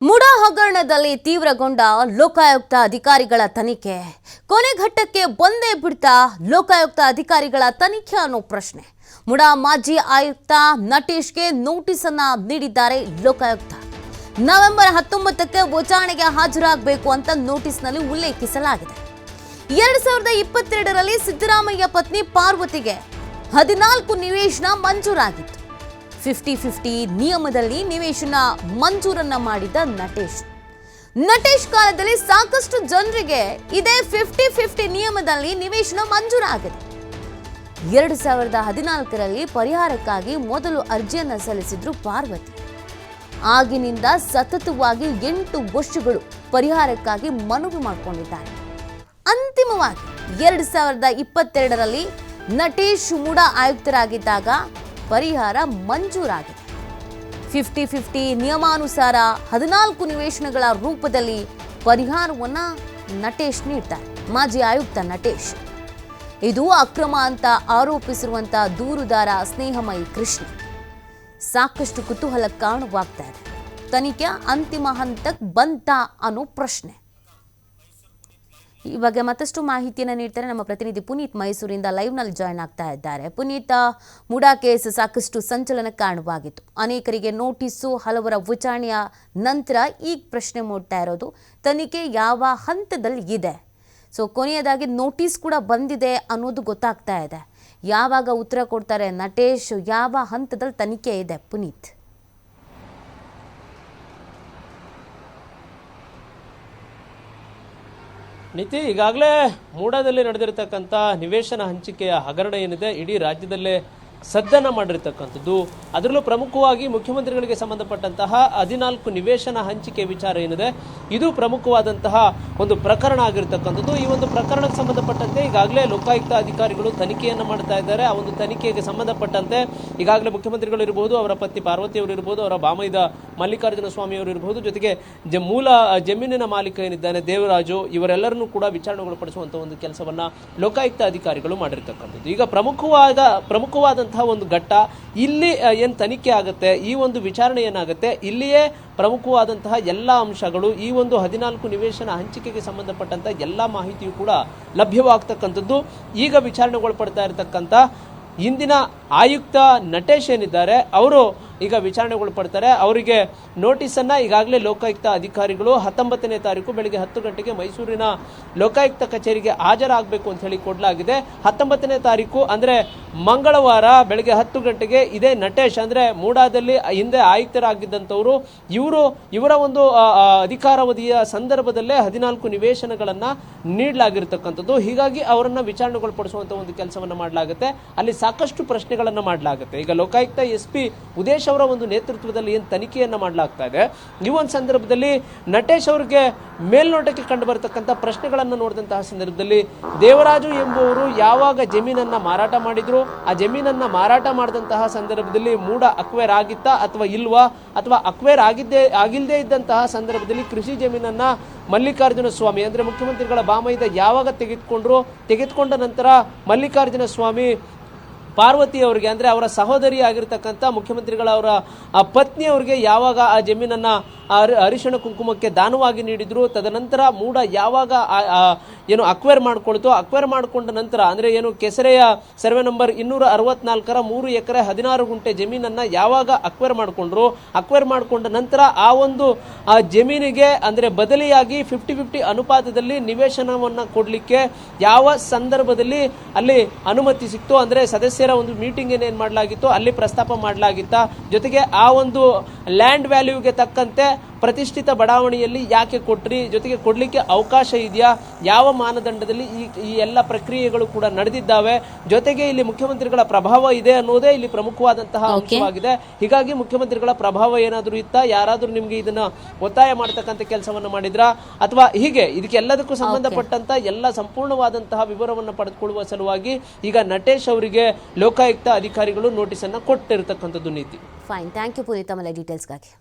ಮುಡಾ ಹಗರಣದಲ್ಲಿ ತೀವ್ರಗೊಂಡ ಲೋಕಾಯುಕ್ತ ಅಧಿಕಾರಿಗಳ ತನಿಖೆ ಕೊನೆ ಘಟ್ಟಕ್ಕೆ ಬಂದೇ ಬಿಡ್ತಾ ಲೋಕಾಯುಕ್ತ ಅಧಿಕಾರಿಗಳ ತನಿಖೆ ಅನ್ನೋ ಪ್ರಶ್ನೆ. ಮುಡಾ ಮಾಜಿ ಆಯುಕ್ತ ನಟೇಶ್ಗೆ ನೋಟಿಸ್ ಅನ್ನು ನೀಡಿದ್ದಾರೆ ಲೋಕಾಯುಕ್ತ. ನವೆಂಬರ್ 19ಕ್ಕೆ ವಿಚಾರಣೆಗೆ ಹಾಜರಾಗಬೇಕು ಅಂತ ನೋಟಿಸ್ನಲ್ಲಿ ಉಲ್ಲೇಖಿಸಲಾಗಿದೆ. 2022ರಲ್ಲಿ ಸಿದ್ದರಾಮಯ್ಯ ಪತ್ನಿ ಪಾರ್ವತಿಗೆ 14 ನಿವೇಶನ ಮಂಜೂರಾಗಿತ್ತು. 50-50 ನಿಯಮದಲ್ಲಿ ನಿವೇಶನ ಮಂಜೂರನ್ನ ಮಾಡಿದ ನಟೇಶ್ ಕಾಲದಲ್ಲಿ ಸಾಕಷ್ಟು ಜನರಿಗೆ ಇದೇ 50-50 ನಿಯಮದಲ್ಲಿ ನಿವೇಶನ ಮಂಜೂರಾಗಿದೆ. 2014ರಲ್ಲಿ ಪರಿಹಾರಕ್ಕಾಗಿ ಮೊದಲು ಅರ್ಜಿಯನ್ನ ಸಲ್ಲಿಸಿದ್ರು ಪಾರ್ವತಿ. ಆಗಿನಿಂದ ಸತತವಾಗಿ 8 ವರ್ಷಗಳು ಪರಿಹಾರಕ್ಕಾಗಿ ಮನವಿ ಮಾಡಿಕೊಂಡಿದ್ದಾರೆ. ಅಂತಿಮವಾಗಿ 2022ರಲ್ಲಿ ನಟೇಶ್ ಮುಡಾ ಆಯುಕ್ತರಾಗಿದ್ದಾಗ ಪರಿಹಾರ ಮಂಜೂರಾಗಿದೆ. 50-50 ನಿಯಮಾನುಸಾರ 14 ನಿವೇಶನಗಳ ರೂಪದಲ್ಲಿ ಪರಿಹಾರವನ್ನ ನಟೇಶ್ ನೀಡ್ತಾರೆ. ಮಾಜಿ ಆಯುಕ್ತ ನಟೇಶ್ ಇದು ಅಕ್ರಮ ಅಂತ ಆರೋಪಿಸಿರುವಂತ ದೂರುದಾರ ಸ್ನೇಹಮಯಿ ಕೃಷ್ಣ ಸಾಕಷ್ಟು ಕುತೂಹಲ ಕಾರಣವಾಗ್ತಾ ಇದೆ. ತನಿಖೆ ಅಂತಿಮ ಹಂತಕ್ಕೆ ಬಂತ ಅನ್ನೋ ಪ್ರಶ್ನೆ. ಈ ಬಗ್ಗೆ ಮತ್ತಷ್ಟು ಮಾಹಿತಿಯನ್ನು ನೀಡ್ತಾರೆ ನಮ್ಮ ಪ್ರತಿನಿಧಿ ಪುನೀತ್ ಮೈಸೂರಿಂದ ಲೈವ್ನಲ್ಲಿ ಜಾಯ್ನ್ ಆಗ್ತಾ ಇದ್ದಾರೆ. ಪುನೀತ್, ಮುಡಾ ಕೇಸ್ ಸಾಕಷ್ಟು ಸಂಚಲನ ಕಾರಣವಾಗಿತ್ತು. ಅನೇಕರಿಗೆ ನೋಟಿಸು, ಹಲವರ ವಿಚಾರಣೆಯ ನಂತರ ಈಗ ಪ್ರಶ್ನೆ ಮೂಡ್ತಾ ಇರೋದು ತನಿಖೆ ಯಾವ ಹಂತದಲ್ಲಿ ಇದೆ. ಸೊ ಕೊನೆಯದಾಗಿ ನೋಟಿಸ್ ಕೂಡ ಬಂದಿದೆ ಅನ್ನೋದು ಗೊತ್ತಾಗ್ತಾ ಇದೆ. ಯಾವಾಗ ಉತ್ತರ ಕೊಡ್ತಾರೆ ನಟೇಶ್, ಯಾವ ಹಂತದಲ್ಲಿ ತನಿಖೆ ಇದೆ ಪುನೀತ್? ನೀತಿ, ಈಗಾಗಲೇ ಮೂಡಾದಲ್ಲಿ ನಡೆದಿರತಕ್ಕಂಥ ನಿವೇಶನ ಹಂಚಿಕೆಯ ಹಗರಣ ಏನಿದೆ ಇಡೀ ರಾಜ್ಯದಲ್ಲೇ ಸದ್ದನ್ನ ಮಾಡಿರ್ತಕ್ಕಂಥದ್ದು. ಅದರಲ್ಲೂ ಪ್ರಮುಖವಾಗಿ ಮುಖ್ಯಮಂತ್ರಿಗಳಿಗೆ ಸಂಬಂಧಪಟ್ಟಂತಹ 14 ನಿವೇಶನ ಹಂಚಿಕೆ ವಿಚಾರ ಏನಿದೆ ಇದು ಪ್ರಮುಖವಾದಂತಹ ಒಂದು ಪ್ರಕರಣ ಆಗಿರ್ತಕ್ಕಂಥದ್ದು. ಈ ಒಂದು ಪ್ರಕರಣಕ್ಕೆ ಸಂಬಂಧಪಟ್ಟಂತೆ ಈಗಾಗಲೇ ಲೋಕಾಯುಕ್ತ ಅಧಿಕಾರಿಗಳು ತನಿಖೆಯನ್ನು ಮಾಡ್ತಾ ಇದ್ದಾರೆ. ಆ ಒಂದು ತನಿಖೆಗೆ ಸಂಬಂಧಪಟ್ಟಂತೆ ಈಗಾಗಲೇ ಮುಖ್ಯಮಂತ್ರಿಗಳು ಇರಬಹುದು, ಅವರ ಪತ್ನಿ ಪಾರ್ವತಿ ಅವರು ಇರಬಹುದು, ಅವರ ಬಾಮೈದ ಮಲ್ಲಿಕಾರ್ಜುನ ಸ್ವಾಮಿ ಅವರು ಇರಬಹುದು, ಜೊತೆಗೆ ಮೂಲ ಜಮೀನಿನ ಮಾಲೀಕ ಏನಿದ್ದಾನೆ ದೇವರಾಜು, ಇವರೆಲ್ಲರನ್ನೂ ಕೂಡ ವಿಚಾರಣೆಗೊಳಪಡಿಸುವಂತ ಒಂದು ಕೆಲಸವನ್ನ ಲೋಕಾಯುಕ್ತ ಅಧಿಕಾರಿಗಳು ಮಾಡಿರ್ತಕ್ಕಂಥದ್ದು. ಈಗ ಪ್ರಮುಖವಾದಂತಹ ಒಂದು ಘಟ್ಟ ಇಲ್ಲಿ ಏನು ತನಿಖೆ ಆಗುತ್ತೆ, ಈ ಒಂದು ವಿಚಾರಣೆ ಏನಾಗುತ್ತೆ, ಇಲ್ಲಿಯೇ ಪ್ರಮುಖವಾದಂತಹ ಎಲ್ಲ ಅಂಶಗಳು, ಈ ಒಂದು 14 ನಿವೇಶನ ಹಂಚಿಕೆಗೆ ಸಂಬಂಧಪಟ್ಟಂತ ಎಲ್ಲ ಮಾಹಿತಿಯು ಕೂಡ ಲಭ್ಯವಾಗ್ತಕ್ಕಂಥದ್ದು. ಈಗ ವಿಚಾರಣೆಗೊಳಪಡ್ತಾ ಇರತಕ್ಕಂಥ ಇಂದಿನ ಆಯುಕ್ತ ನಟೇಶ್ ಏನಿದ್ದಾರೆ ಅವರು ಈಗ ವಿಚಾರಣೆಗೊಳಪಡ್ತಾರೆ. ಅವರಿಗೆ ನೋಟಿಸನ್ನು ಈಗಾಗಲೇ ಲೋಕಾಯುಕ್ತ ಅಧಿಕಾರಿಗಳು 19ನೇ ತಾರೀಕು ಬೆಳಗ್ಗೆ 10 ಗಂಟೆಗೆ ಮೈಸೂರಿನ ಲೋಕಾಯುಕ್ತ ಕಚೇರಿಗೆ ಹಾಜರಾಗಬೇಕು ಅಂತ ಹೇಳಿ ಕೊಡಲಾಗಿದೆ. 19ನೇ ತಾರೀಕು ಅಂದರೆ ಮಂಗಳವಾರ ಬೆಳಗ್ಗೆ 10 ಗಂಟೆಗೆ ಇದೇ ನಟೇಶ್ ಅಂದರೆ ಮೂಡಾದಲ್ಲಿ ಹಿಂದೆ ಆಯುಕ್ತರಾಗಿದ್ದಂಥವರು ಇವರ ಒಂದು ಅಧಿಕಾರಾವಧಿಯ ಸಂದರ್ಭದಲ್ಲೇ 14 ನಿವೇಶನಗಳನ್ನು ನೀಡಲಾಗಿರ್ತಕ್ಕಂಥದ್ದು. ಹೀಗಾಗಿ ಅವರನ್ನು ವಿಚಾರಣೆಗೊಳಪಡಿಸುವಂಥ ಒಂದು ಕೆಲಸವನ್ನು ಮಾಡಲಾಗುತ್ತೆ. ಅಲ್ಲಿ ಸಾಕಷ್ಟು ಪ್ರಶ್ನೆಗಳನ್ನು ಮಾಡಲಾಗುತ್ತೆ. ಈಗ ಲೋಕಾಯುಕ್ತ SP ಉದೇಶ್ ಅವರ ಒಂದು ನೇತೃತ್ವದಲ್ಲಿ ಏನು ತನಿಖೆಯನ್ನು ಮಾಡಲಾಗ್ತಾ ಇದೆ, ಈ ಒಂದು ಸಂದರ್ಭದಲ್ಲಿ ನಟೇಶ್ ಅವರಿಗೆ ಮೇಲ್ನೋಟಕ್ಕೆ ಕಂಡು ಬರತಕ್ಕಂಥ ಪ್ರಶ್ನೆಗಳನ್ನು ನೋಡಿದಂತಹ ಸಂದರ್ಭದಲ್ಲಿ ದೇವರಾಜು ಎಂಬುವರು ಯಾವಾಗ ಜಮೀನನ್ನ ಮಾರಾಟ ಮಾಡಿದ್ರು, ಆ ಜಮೀನನ್ನ ಮಾರಾಟ ಮಾಡಿದಂತಹ ಸಂದರ್ಭದಲ್ಲಿ ಮೂಡ ಅಕ್ವೇರ್ ಆಗಿತ್ತಾ ಅಥವಾ ಇಲ್ವಾ, ಅಥವಾ ಅಕ್ವೇರ್ ಆಗಿಲ್ಲದೆ ಇದ್ದಂತಹ ಸಂದರ್ಭದಲ್ಲಿ ಕೃಷಿ ಜಮೀನನ್ನ ಮಲ್ಲಿಕಾರ್ಜುನ ಸ್ವಾಮಿ ಅಂದರೆ ಮುಖ್ಯಮಂತ್ರಿಗಳ ಬಾಮೈದ ಯಾವಾಗ ತೆಗೆದುಕೊಂಡ ನಂತರ ಮಲ್ಲಿಕಾರ್ಜುನ ಸ್ವಾಮಿ ಪಾರ್ವತಿ ಅವರಿಗೆ ಅಂದರೆ ಅವರ ಸಹೋದರಿ ಆಗಿರ್ತಕ್ಕಂಥ ಮುಖ್ಯಮಂತ್ರಿಗಳ ಅವರ ಪತ್ನಿಯವರಿಗೆ ಯಾವಾಗ ಆ ಜಮೀನನ್ನು ಅರಿಶಿಣ ಕುಂಕುಮಕ್ಕೆ ದಾನವಾಗಿ ನೀಡಿದ್ರು, ತದನಂತರ ಮೂಡ ಯಾವಾಗ ಏನು ಅಕ್ವೇರ್ ಮಾಡಿಕೊಳ್ತು, ಅಕ್ವೇರ್ ಮಾಡಿಕೊಂಡ ನಂತರ ಅಂದರೆ ಏನು ಕೆಸರೆಯ ಸರ್ವೆ ನಂಬರ್ 264ರ 3 ಎಕರೆ 16 ಗುಂಟೆ ಜಮೀನನ್ನು ಯಾವಾಗ ಅಕ್ವೇರ್ ಮಾಡಿಕೊಂಡ ನಂತರ ಆ ಒಂದು ಜಮೀನಿಗೆ ಅಂದರೆ ಬದಲಿಯಾಗಿ 50-50 ಅನುಪಾತದಲ್ಲಿ ನಿವೇಶನವನ್ನು ಕೊಡಲಿಕ್ಕೆ ಯಾವ ಸಂದರ್ಭದಲ್ಲಿ ಅಲ್ಲಿ ಅನುಮತಿ ಸಿಕ್ತು, ಅಂದರೆ ಸದಸ್ಯರ ಒಂದು ಮೀಟಿಂಗ್ ಏನೇನು ಮಾಡಲಾಗಿತ್ತು ಅಲ್ಲಿ ಪ್ರಸ್ತಾಪ ಮಾಡಲಾಗಿತ್ತ, ಜೊತೆಗೆ ಆ ಒಂದು ಲ್ಯಾಂಡ್ ವ್ಯಾಲ್ಯೂಗೆ ತಕ್ಕಂತೆ ಪ್ರತಿಷ್ಠಿತ ಬಡಾವಣೆಯಲ್ಲಿ ಯಾಕೆ ಕೊಟ್ರಿ, ಜೊತೆಗೆ ಕೊಡ್ಲಿಕ್ಕೆ ಅವಕಾಶ ಇದೆಯಾ, ಯಾವ ಮಾನದಂಡದಲ್ಲಿ ಈ ಎಲ್ಲ ಪ್ರಕ್ರಿಯೆಗಳು ಕೂಡ ನಡೆದಿದ್ದಾವೆ, ಜೊತೆಗೆ ಇಲ್ಲಿ ಮುಖ್ಯಮಂತ್ರಿಗಳ ಪ್ರಭಾವ ಇದೆ ಅನ್ನೋದೇ ಇಲ್ಲಿ ಪ್ರಮುಖವಾದಂತಹ ಅಂಶವಾಗಿದೆ. ಹೀಗಾಗಿ ಮುಖ್ಯಮಂತ್ರಿಗಳ ಪ್ರಭಾವ ಏನಾದರೂ ಇತ್ತಾ, ಯಾರಾದರೂ ನಿಮ್ಗೆ ಇದನ್ನ ಒತ್ತಾಯ ಮಾಡತಕ್ಕಂಥ ಕೆಲಸವನ್ನು ಮಾಡಿದ್ರಾ, ಅಥವಾ ಹೀಗೆ ಇದಕ್ಕೆಲ್ಲದಕ್ಕೂ ಸಂಬಂಧಪಟ್ಟಂತ ಎಲ್ಲ ಸಂಪೂರ್ಣವಾದಂತಹ ವಿವರವನ್ನು ಪಡೆದುಕೊಳ್ಳುವ ಸಲುವಾಗಿ ಈಗ ನಟೇಶ್ ಅವರಿಗೆ ಲೋಕಾಯುಕ್ತ ಅಧಿಕಾರಿಗಳು ನೋಟಿಸ್ ಅನ್ನ ಕೊಟ್ಟಿರತಕ್ಕಂಥದ್ದು. ನೀತಿ ಫೈನ್, ಥ್ಯಾಂಕ್ ಯು ಪುನೀತ್, ಆಮೇಲೆ ಡೀಟೇಲ್ಸ್ಗಾಗಿ.